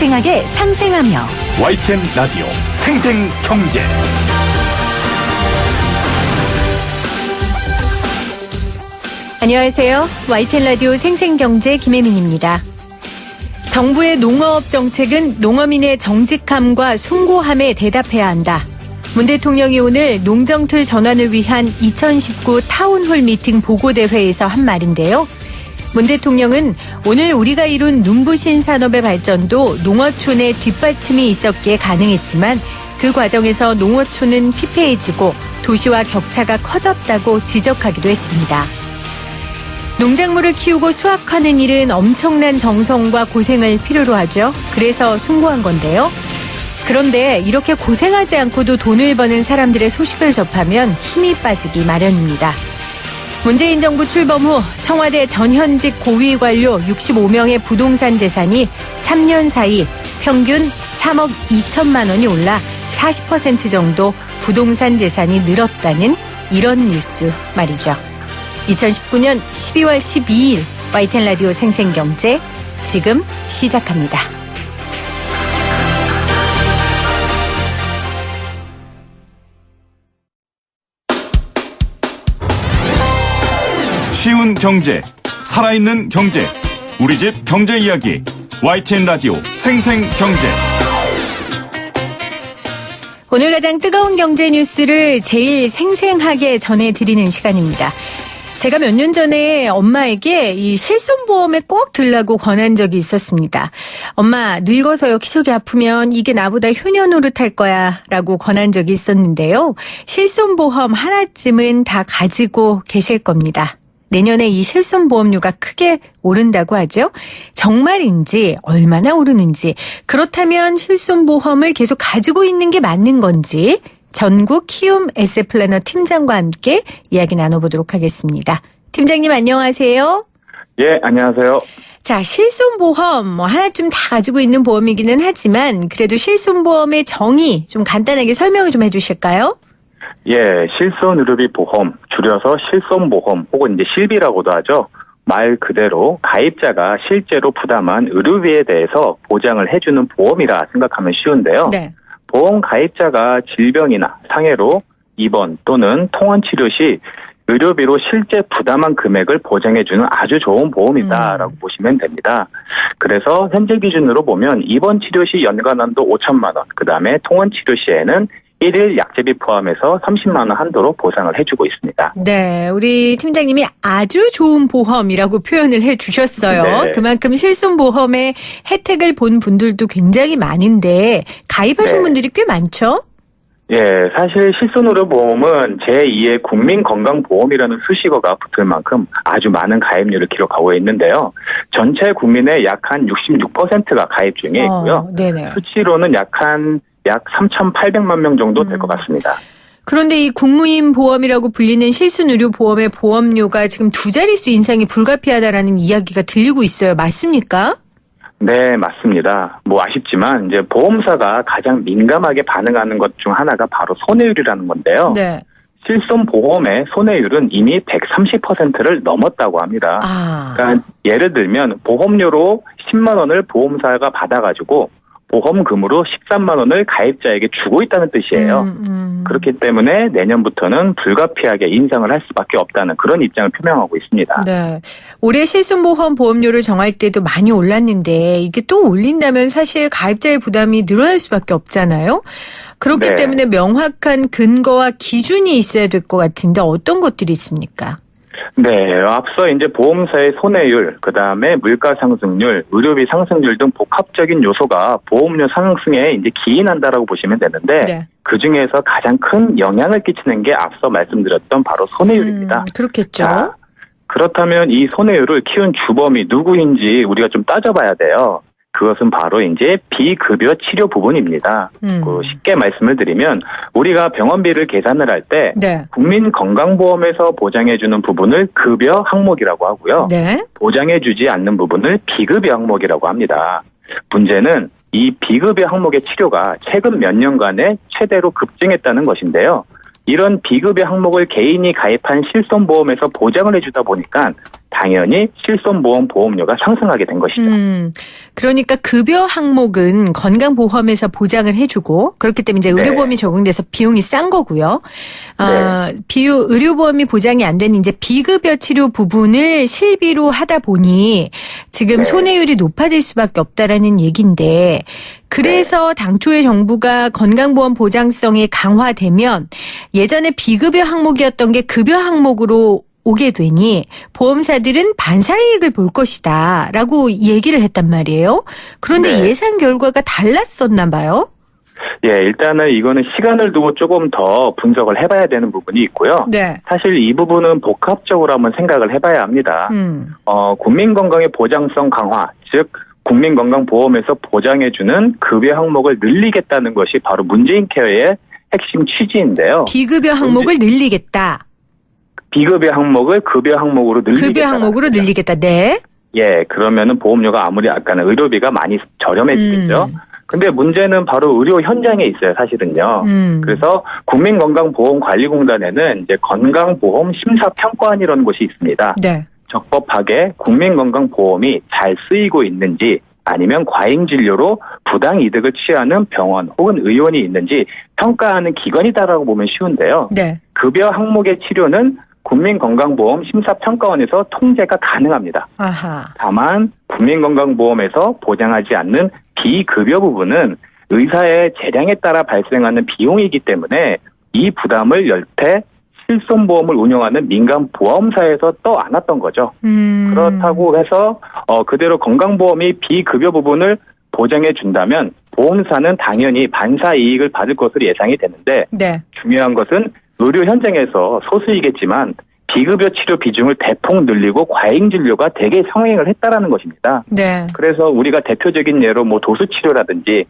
생생하게 상생하며 YTN 라디오 생생경제. 안녕하세요. YTN 라디오 생생경제 김혜민입니다. 정부의 농업 정책은 농어민의 정직함과 숭고함에 대답해야 한다. 문 대통령이 오늘 농정틀 전환을 위한 2019 타운홀 미팅 보고대회에서 한 말인데요. 문 대통령은 오늘 우리가 이룬 눈부신 산업의 발전도 농어촌의 뒷받침이 있었기에 가능했지만 그 과정에서 농어촌은 피폐해지고 도시와 격차가 커졌다고 지적하기도 했습니다. 농작물을 키우고 수확하는 일은 엄청난 정성과 고생을 필요로 하죠. 그래서 숭고한 건데요. 그런데 이렇게 고생하지 않고도 돈을 버는 사람들의 소식을 접하면 힘이 빠지기 마련입니다. 문재인 정부 출범 후 청와대 전현직 고위 관료 65명의 부동산 재산이 3년 사이 평균 3억 2천만 원이 올라 40% 정도 부동산 재산이 늘었다는 이런 뉴스 말이죠. 2019년 12월 12일 YTN 라디오 생생경제 지금 시작합니다. 쉬운 경제, 살아있는 경제, 우리 집 경제 이야기, YTN 라디오 생생경제. 오늘 가장 뜨거운 경제 뉴스를 제일 생생하게 전해드리는 시간입니다. 제가 몇 년 전에 엄마에게 이 실손보험에 꼭 들라고 권한 적이 있었습니다. 엄마, 늙어서 여기저기 아프면 이게 나보다 효녀 노릇할 거야 라고 권한 적이 있었는데요. 실손보험 하나쯤은 다 가지고 계실 겁니다. 내년에 이 실손보험료가 크게 오른다고 하죠. 정말인지 얼마나 오르는지, 그렇다면 실손보험을 계속 가지고 있는 게 맞는 건지 전국 키움 에셋플래너 팀장과 함께 이야기 나눠보도록 하겠습니다. 팀장님 안녕하세요. 예, 안녕하세요. 자, 실손보험 하나쯤 다 가지고 있는 보험이기는 하지만 그래도 실손보험의 정의 좀 간단하게 설명을 좀 해주실까요? 예, 실손의료비 보험, 줄여서 실손보험 혹은 이제 실비라고도 하죠. 말 그대로 가입자가 실제로 부담한 의료비에 대해서 보장을 해주는 보험이라 생각하면 쉬운데요. 네. 보험 가입자가 질병이나 상해로 입원 또는 통원 치료 시 의료비로 실제 부담한 금액을 보장해주는 아주 좋은 보험이다라고 보시면 됩니다. 그래서 현재 기준으로 보면 입원 치료 시 연간 한도 5천만 원, 그다음에 통원 치료 시에는 1일 약제비 포함해서 30만 원 한도로 보상을 해주고 있습니다. 네, 우리 팀장님이 아주 좋은 보험이라고 표현을 해주셨어요. 네. 그만큼 실손보험의 혜택을 본 분들도 굉장히 많은데 가입하신 네. 분들이 꽤 많죠? 예, 사실 실손의료보험은 제2의 국민건강보험이라는 수식어가 붙을 만큼 아주 많은 가입률을 기록하고 있는데요. 전체 국민의 약 한 66%가 가입 중에 있고요. 네네. 수치로는 약 3,800만 명 정도 될 것 같습니다. 그런데 이 국무인 보험이라고 불리는 실손의료보험의 보험료가 지금 두 자릿수 인상이 불가피하다라는 이야기가 들리고 있어요. 맞습니까? 네, 맞습니다. 아쉽지만 이제 보험사가 가장 민감하게 반응하는 것 중 하나가 바로 손해율이라는 건데요. 네. 실손보험의 손해율은 이미 130%를 넘었다고 합니다. 그러니까 예를 들면 보험료로 10만 원을 보험사가 받아가지고 보험금으로 13만 원을 가입자에게 주고 있다는 뜻이에요. 그렇기 때문에 내년부터는 불가피하게 인상을 할 수밖에 없다는 그런 입장을 표명하고 있습니다. 네. 올해 실손보험 보험료를 정할 때도 많이 올랐는데 이게 또 올린다면 사실 가입자의 부담이 늘어날 수밖에 없잖아요. 그렇기 네. 때문에 명확한 근거와 기준이 있어야 될 것 같은데 어떤 것들이 있습니까? 네, 앞서 이제 보험사의 손해율, 그 다음에 물가 상승률, 의료비 상승률 등 복합적인 요소가 보험료 상승에 이제 기인한다라고 보시면 되는데, 네. 그 중에서 가장 큰 영향을 끼치는 게 앞서 말씀드렸던 바로 손해율입니다. 그렇겠죠. 자, 그렇다면 이 손해율을 키운 주범이 누구인지 우리가 좀 따져봐야 돼요. 그것은 바로 이제 비급여 치료 부분입니다. 쉽게 말씀을 드리면 우리가 병원비를 계산을 할 때 네. 국민건강보험에서 보장해주는 부분을 급여 항목이라고 하고요. 네. 보장해주지 않는 부분을 비급여 항목이라고 합니다. 문제는 이 비급여 항목의 치료가 최근 몇 년간에 최대로 급증했다는 것인데요. 이런 비급여 항목을 개인이 가입한 실손보험에서 보장을 해주다 보니까 당연히 실손보험 보험료가 상승하게 된 것이죠. 그러니까 급여 항목은 건강보험에서 보장을 해주고 그렇기 때문에 이제 의료보험이 적용돼서 비용이 싼 거고요. 의료보험이 보장이 안 되는 이제 비급여 치료 부분을 실비로 하다 보니 지금 손해율이 높아질 수밖에 없다라는 얘기인데 그래서 당초에 정부가 건강보험 보장성이 강화되면 예전에 비급여 항목이었던 게 급여 항목으로 오게 되니 보험사들은 반사이익을 볼 것이다 라고 얘기를 했단 말이에요. 그런데 예상 결과가 달랐었나 봐요. 예, 일단은 이거는 시간을 두고 조금 더 분석을 해봐야 되는 부분이 있고요. 네. 사실 이 부분은 복합적으로 한번 생각을 해봐야 합니다. 국민건강의 보장성 강화, 즉 국민건강보험에서 보장해주는 급여 항목을 늘리겠다는 것이 바로 문재인 케어의 핵심 취지인데요. 비급여 항목을 늘리겠다. 비급여 항목을 급여 항목으로 늘리겠다. 급여 항목으로 늘리겠다. 네. 예, 그러면은 보험료가 아무리 아까는 의료비가 많이 저렴해지겠죠. 근데 문제는 바로 의료 현장에 있어요, 사실은요. 그래서 국민건강보험관리공단에는 이제 건강보험 심사평가원이라는 곳이 있습니다. 네. 적법하게 국민건강보험이 잘 쓰이고 있는지 아니면 과잉진료로 부당 이득을 취하는 병원 혹은 의원이 있는지 평가하는 기관이다라고 보면 쉬운데요. 네. 급여 항목의 치료는 국민건강보험 심사평가원에서 통제가 가능합니다. 아하. 다만 국민건강보험에서 보장하지 않는 비급여 부분은 의사의 재량에 따라 발생하는 비용이기 때문에 이 부담을 여태 실손보험을 운영하는 민간 보험사에서 떠안았던 거죠. 그렇다고 해서 그대로 건강보험이 비급여 부분을 보장해 준다면 보험사는 당연히 반사 이익을 받을 것으로 예상이 되는데 중요한 것은 의료 현장에서 소수이겠지만 비급여 치료 비중을 대폭 늘리고 과잉 진료가 대개 성행을 했다라는 것입니다. 네. 그래서 우리가 대표적인 예로 뭐 도수 치료라든지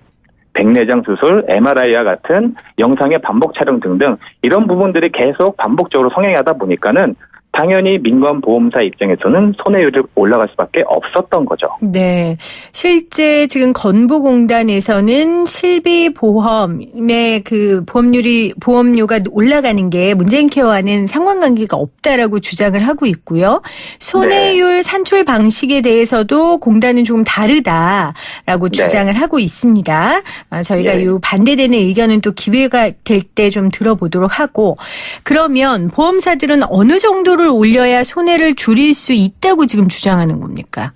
백내장 수술, MRI와 같은 영상의 반복 촬영 등등 이런 부분들이 계속 반복적으로 성행하다 보니까는 당연히 민간보험사 입장에서는 손해율이 올라갈 수밖에 없었던 거죠. 네. 실제 지금 건보공단에서는 실비보험의 그 보험료가 올라가는 게 문재인 케어와는 상관관계가 없다라고 주장을 하고 있고요. 손해율 산출 방식에 대해서도 공단은 조금 다르다라고 주장을 하고 있습니다. 저희가 이 반대되는 의견은 또 기회가 될 때 좀 들어보도록 하고 그러면 보험사들은 어느 정도를 올려야 손해를 줄일 수 있다고 지금 주장하는 겁니까?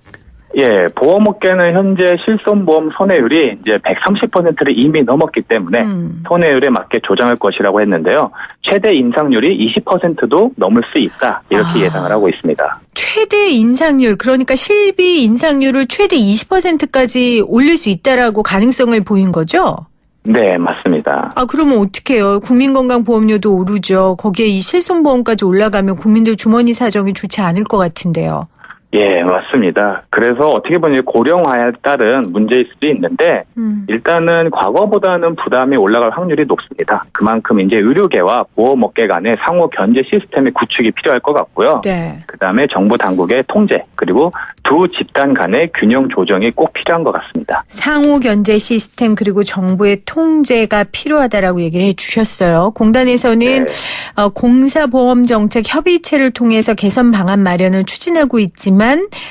예, 보험업계는 현재 실손보험 손해율이 이제 130%를 이미 넘었기 때문에 손해율에 맞게 조정할 것이라고 했는데요. 최대 인상률이 20%도 넘을 수 있다. 이렇게 예상을 하고 있습니다. 최대 인상률, 그러니까 실비 인상률을 최대 20%까지 올릴 수 있다라고 가능성을 보인 거죠? 네, 맞습니다. 그러면 어떻게 해요? 국민건강보험료도 오르죠. 거기에 이 실손보험까지 올라가면 국민들 주머니 사정이 좋지 않을 것 같은데요. 예, 맞습니다. 그래서 어떻게 보면 고령화에 따른 문제일 수도 있는데 일단은 과거보다는 부담이 올라갈 확률이 높습니다. 그만큼 이제 의료계와 보험업계 간의 상호 견제 시스템의 구축이 필요할 것 같고요. 네. 그다음에 정부 당국의 통제 그리고 두 집단 간의 균형 조정이 꼭 필요한 것 같습니다. 상호 견제 시스템 그리고 정부의 통제가 필요하다라고 얘기를 해주셨어요. 공단에서는 공사보험정책 협의체를 통해서 개선 방안 마련을 추진하고 있지만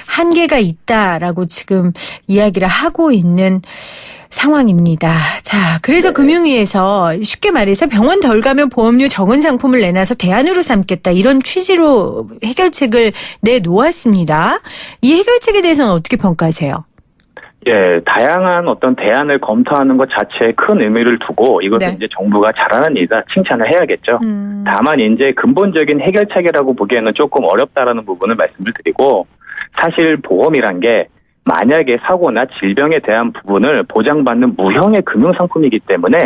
한계가 있다라고 지금 이야기를 하고 있는 상황입니다. 자, 그래서 금융위에서 쉽게 말해서 병원 덜 가면 보험료 적은 상품을 내놔서 대안으로 삼겠다 이런 취지로 해결책을 내놓았습니다. 이 해결책에 대해서는 어떻게 평가하세요? 예, 다양한 어떤 대안을 검토하는 것 자체에 큰 의미를 두고 이것은 이제 정부가 잘하는 일이다 칭찬을 해야겠죠. 다만 이제 근본적인 해결책이라고 보기에는 조금 어렵다라는 부분을 말씀을 드리고 사실 보험이란 게 만약에 사고나 질병에 대한 부분을 보장받는 무형의 금융상품이기 때문에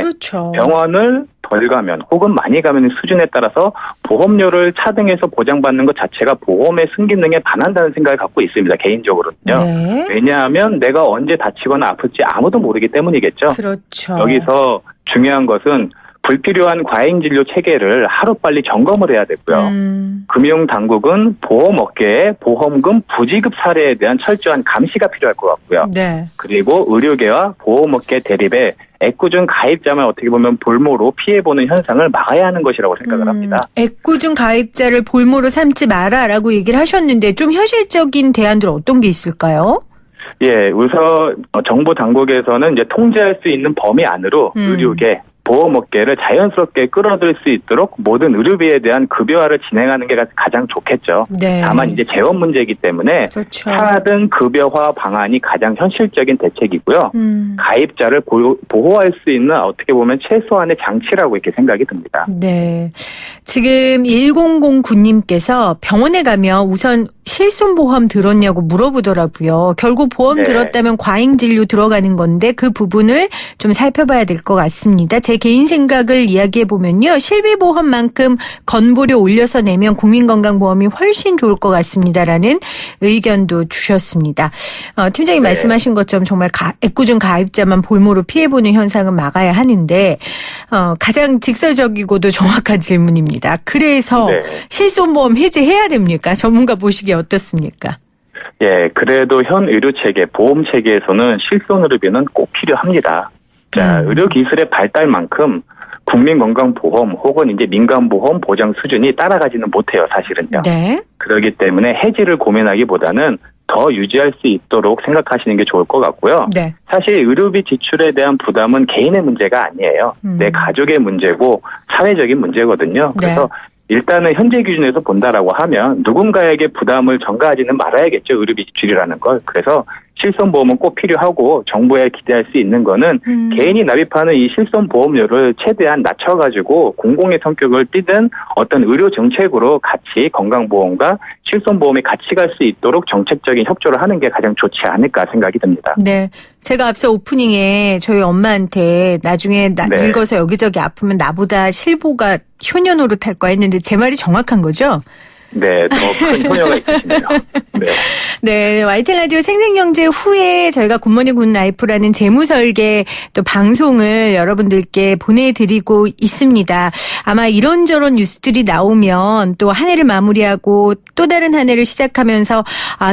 병원을 덜 가면 혹은 많이 가면 수준에 따라서 보험료를 차등해서 보장받는 것 자체가 보험의 순기능에 반한다는 생각을 갖고 있습니다. 개인적으로는요. 왜냐하면 내가 언제 다치거나 아플지 아무도 모르기 때문이겠죠. 그렇죠. 여기서 중요한 것은 불필요한 과잉진료 체계를 하루빨리 점검을 해야 되고요. 금융당국은 보험업계의 보험금 부지급 사례에 대한 철저한 감시가 필요할 것 같고요. 그리고 의료계와 보험업계 대립에 애꿎은 가입자만 어떻게 보면 볼모로 피해보는 현상을 막아야 하는 것이라고 생각을 합니다. 애꿎은 가입자를 볼모로 삼지 마라라고 얘기를 하셨는데 좀 현실적인 대안들 어떤 게 있을까요? 예, 우선 정부 당국에서는 이제 통제할 수 있는 범위 안으로 의료계, 보험업계를 자연스럽게 끌어들일 수 있도록 모든 의료비에 대한 급여화를 진행하는 게 가장 좋겠죠. 네. 다만 이제 재원 문제이기 때문에 그렇죠. 차등 급여화 방안이 가장 현실적인 대책이고요. 가입자를 보호할 수 있는 어떻게 보면 최소한의 장치라고 이렇게 생각이 듭니다. 네. 지금 1009님께서 병원에 가면 우선 실손보험 들었냐고 물어보더라고요. 결국 보험 네. 들었다면 과잉진료 들어가는 건데 그 부분을 좀 살펴봐야 될 것 같습니다. 제 개인 생각을 이야기해보면요. 실비보험만큼 건보료 올려서 내면 국민건강보험이 훨씬 좋을 것 같습니다라는 의견도 주셨습니다. 팀장님 네. 말씀하신 것처럼 정말 애꿎은 가입자만 볼모로 피해보는 현상은 막아야 하는데 가장 직설적이고도 정확한 질문입니다. 그래서 네. 실손보험 해제해야 됩니까? 전문가 보시기에 어떻습니까? 예, 그래도 현 의료체계, 보험체계에서는 실손의료비는 꼭 필요합니다. 자, 의료기술의 발달만큼 국민건강보험 혹은 이제 민간보험 보장 수준이 따라가지는 못해요, 사실은요. 네. 그렇기 때문에 해지를 고민하기보다는 더 유지할 수 있도록 생각하시는 게 좋을 것 같고요. 네. 사실 의료비 지출에 대한 부담은 개인의 문제가 아니에요. 내 가족의 문제고 사회적인 문제거든요. 그래서 일단은 현재 기준에서 본다라고 하면 누군가에게 부담을 전가하지는 말아야겠죠. 의료비 지출이라는 걸. 그래서 실손보험은 꼭 필요하고 정부에 기대할 수 있는 거는 개인이 납입하는 이 실손보험료를 최대한 낮춰가지고 공공의 성격을 띠든 어떤 의료 정책으로 같이 건강보험과 실손보험이 같이 갈 수 있도록 정책적인 협조를 하는 게 가장 좋지 않을까 생각이 듭니다. 네. 제가 앞서 오프닝에 저희 엄마한테 나중에 네. 늙어서 여기저기 아프면 나보다 실보가 효녀 노릇할 거야 했는데 제 말이 정확한 거죠? 네, 더 큰 효녀가 있으시네요. 네. 네, YTN 라디오 생생경제 후에 저희가 굿모닝 굿라이프라는 재무설계 또 방송을 여러분들께 보내드리고 있습니다. 아마 이런저런 뉴스들이 나오면 또 한 해를 마무리하고 또 다른 한 해를 시작하면서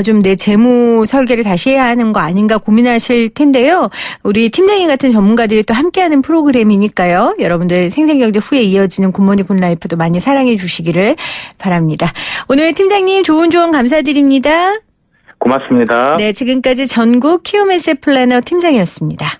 좀 내 재무 설계를 다시 해야 하는 거 아닌가 고민하실 텐데요. 우리 팀장님 같은 전문가들이 또 함께하는 프로그램이니까요. 여러분들 생생경제 후에 이어지는 굿모닝 굿라이프도 많이 사랑해 주시기를 바랍니다. 오늘 팀장님 좋은 조언 감사드립니다. 고맙습니다. 네, 지금까지 전국 키움에셋 플래너 팀장이었습니다.